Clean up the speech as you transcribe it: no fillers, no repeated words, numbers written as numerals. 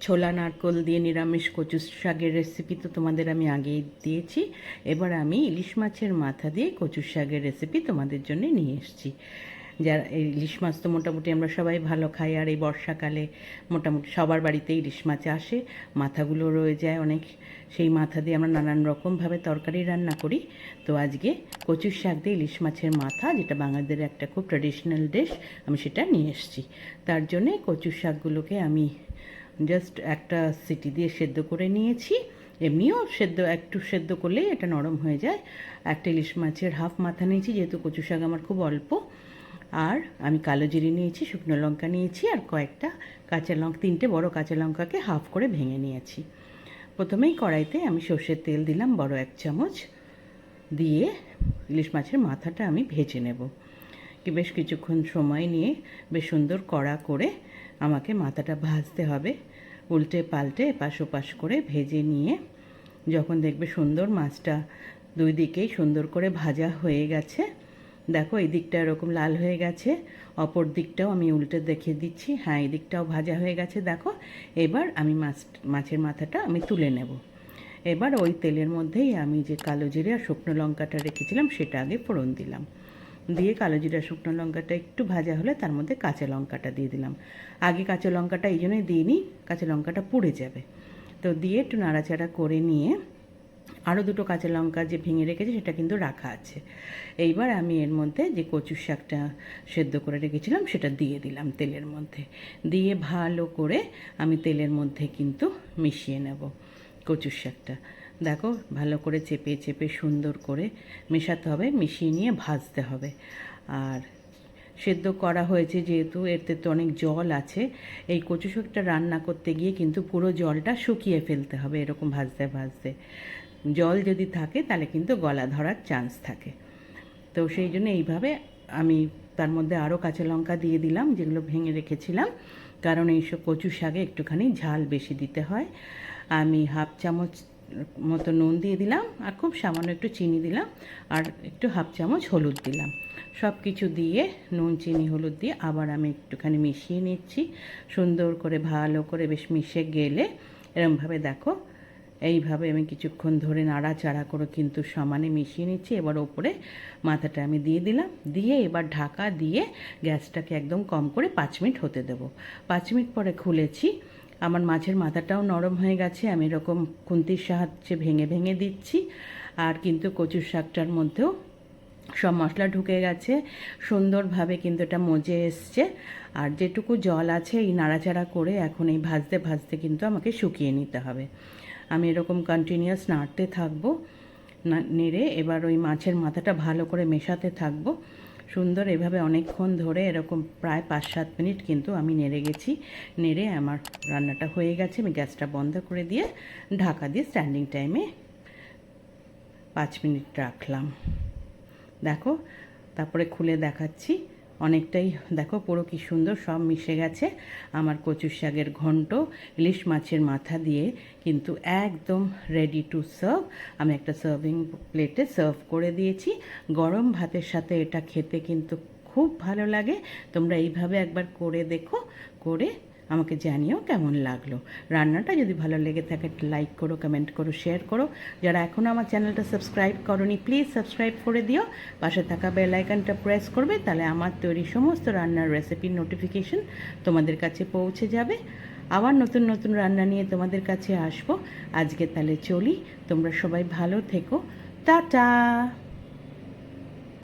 ছোলা নারকোল দিয়ে নিরামিষ কচু শাকের রেসিপি তো তোমাদের আমি আগেই দিয়েছি। এবার আমি ইলিশ মাছের মাথা দিয়ে কচু শাকের রেসিপি তোমাদের জন্য নিয়ে এসেছি। যারা ইলিশ মাছ তো মোটামুটি আমরা সবাই ভালো খাই, আর এই বর্ষাকালে মোটামুটি সবার বাড়িতেই ইলিশ মাছ আসে, মাথাগুলো রয়ে যায় অনেক। সেই মাথা দিয়ে আমরা নানান রকমভাবে তরকারি রান্না করি। তো আজকে কচুর শাক দিয়ে ইলিশ মাছের মাথা, যেটা বাঙালিদের একটা খুব ট্র্যাডিশনাল ডিশ, আমি সেটা নিয়ে এসেছি। তার জন্যে কচুর শাকগুলোকে আমি জাস্ট একটা সিটি দিয়ে সেদ্ধ করে নিয়েছি। এমনিও একটু সেদ্ধ করলেই এটা নরম হয়ে যায়। একটা ইলিশ মাছের হাফ মাথা নিয়েছি, যেহেতু কচু শাক আমার খুব অল্প। আর আমি কালো জিরে নিয়েছি, শুকনো লঙ্কা নিয়েছি, আর কয়েকটা কাঁচা লঙ্কা, 3টে বড় কাঁচা লঙ্কাকে হাফ করে ভেঙে নিয়েছি। প্রথমেই কড়াইতে আমি সর্ষের তেল দিলাম বড় 1 চামচ, দিয়ে ইলিশ মাছের মাথাটা আমি ভেজে নেব। বেশ কিছুক্ষণ সময় নিয়ে বেশ সুন্দর কড়া করে আমাকে মাথাটা ভাজতে হবে। উল্টে পাল্টে এপাশ ওপাশ করে ভেজে নিয়ে যখন দেখবে সুন্দর মাছটা দুই দিকেই সুন্দর করে ভাজা হয়ে গেছে, দেখো এই দিকটা এরকম লাল হয়ে গেছে, অপর দিকটাও আমি উল্টে দেখিয়ে দিচ্ছি, হ্যাঁ এই দিকটাও ভাজা হয়ে গেছে দেখো। এবার আমি মাছের মাথাটা আমি তুলে নেব। এবার ওই তেলের মধ্যেই আমি যে কালো জিরে আর শুকনো লঙ্কাটা রেখেছিলাম সেটা আগে ফোড়ন দিলাম। দিয়ে কালো জিরা শুকনো লঙ্কাটা একটু ভাজা হলে তার মধ্যে কাঁচা লঙ্কাটা দিয়ে দিলাম। আগে কাঁচা লঙ্কাটা এই জন্যই দিইনি, কাঁচা লঙ্কাটা পুড়ে যাবে। তো দিয়ে একটু নাড়াচাড়া করে নিয়ে আরও 2টো কাঁচা লঙ্কা যে ভেঙে রেখেছি সেটা কিন্তু রাখা আছে। এইবার আমি এর মধ্যে যে কচুর শাকটা সেদ্ধ করে রেখেছিলাম সেটা দিয়ে দিলাম তেলের মধ্যে। দিয়ে ভালো করে আমি তেলের মধ্যে কিন্তু মিশিয়ে নেব কচুর শাকটা। দেখো ভালো করে চেপে চেপে সুন্দর করে মেশাতে হবে, মিশিয়ে নিয়ে ভাজতে হবে। আর সেদ্ধ করা হয়েছে যেহেতু, এতে তো অনেক জল আছে, এই কচু শাকটা রান্না করতে গিয়ে কিন্তু পুরো জলটা শুকিয়ে ফেলতে হবে এরকম ভাজতে ভাজতে। জল যদি থাকে তাহলে কিন্তু গলা ধরার চান্স থাকে। তো সেই জন্য এইভাবে আমি তার মধ্যে আরও কাঁচা লঙ্কা দিয়ে দিলাম যেগুলো ভেঙে রেখেছিলাম, কারণ এইসব কচু শাকে একটুখানি ঝাল বেশি দিতে হয়। আমি হাফ চামচ মতো নুন দিয়ে দিলাম, আর খুব সামান্য একটু চিনি দিলাম, আর একটু হাফ চামচ হলুদ দিলাম। সব কিছু দিয়ে নুন চিনি হলুদ দিয়ে আবার আমি একটুখানি মিশিয়ে নিচ্ছি সুন্দর করে, ভালো করে বেশ মিশে গেলে এরমভাবে দেখো এইভাবে আমি কিছুক্ষণ ধরে নাড়াচাড়া করে কিন্তু সমানে মিশিয়ে নিচ্ছি। এবার ওপরে মাথাটা আমি দিয়ে দিলাম, দিয়ে এবার ঢাকা দিয়ে গ্যাসটাকে একদম কম করে 5 মিনিট হতে দেবো। 5 মিনিট পরে খুলেছি, আমার মাছের মাথাটাও নরম হয়ে গেছে। আমি এরকম খুন্তির সাহায্যে ভেঙে ভেঙে দিচ্ছি, আর কিন্তু কচুর শাকটার মধ্যেও সব মশলা ঢুকে গেছে সুন্দরভাবে, কিন্তু এটা মজে এসছে। আর যেটুকু জল আছে এই নাড়াচাড়া করে এখন এই ভাজতে ভাজতে কিন্তু আমাকে শুকিয়ে নিতে হবে। আমি এরকম কন্টিনিউয়াস নাড়তে থাকবো, নেড়ে এবার ওই মাছের মাথাটা ভালো করে মেশাতে থাকবো সুন্দর এভাবে অনেকক্ষণ ধরে, এরকম প্রায় 5-7 মিনিট কিন্তু আমি নেড়ে গেছি। নেড়ে আমার রান্নাটা হয়ে গেছে। আমি গ্যাসটা বন্ধ করে দিয়ে ঢাকা দিয়ে স্ট্যান্ডিং টাইমে 5 মিনিট রাখলাম। দেখো তারপরে খুলে দেখাচ্ছি, অনেকটাই দেখো পুরো কি সুন্দর সব মিশে গেছে। আমার কচুর শাকের ঘন্ট ইলিশ মাছের মাথা দিয়ে কিন্তু একদম রেডি টু সার্ভ। আমি একটা সার্ভিং প্লেটে সার্ভ করে দিয়েছি। গরম ভাতের সাথে এটা খেতে কিন্তু খুব ভালো লাগে। তোমরা এইভাবে একবার করে দেখো, করে আমাকে জানিও কেমন লাগলো। রান্নাটা যদি ভালো লেগে থাকে লাইক করো, কমেন্ট করো, শেয়ার করো। যারা এখনও আমার চ্যানেলটা সাবস্ক্রাইব করোনি প্লিজ সাবস্ক্রাইব করে দিও। পাশে থাকা বেল আইকনটা প্রেস করবে, তাহলে আমার তৈরি সমস্ত রান্নার রেসিপির নোটিফিকেশন তোমাদের কাছে পৌঁছে যাবে। আবার নতুন নতুন রান্না নিয়ে তোমাদের কাছে আসবো। আজকে তাহলে চলি, তোমরা সবাই ভালো থেকো, টাটা।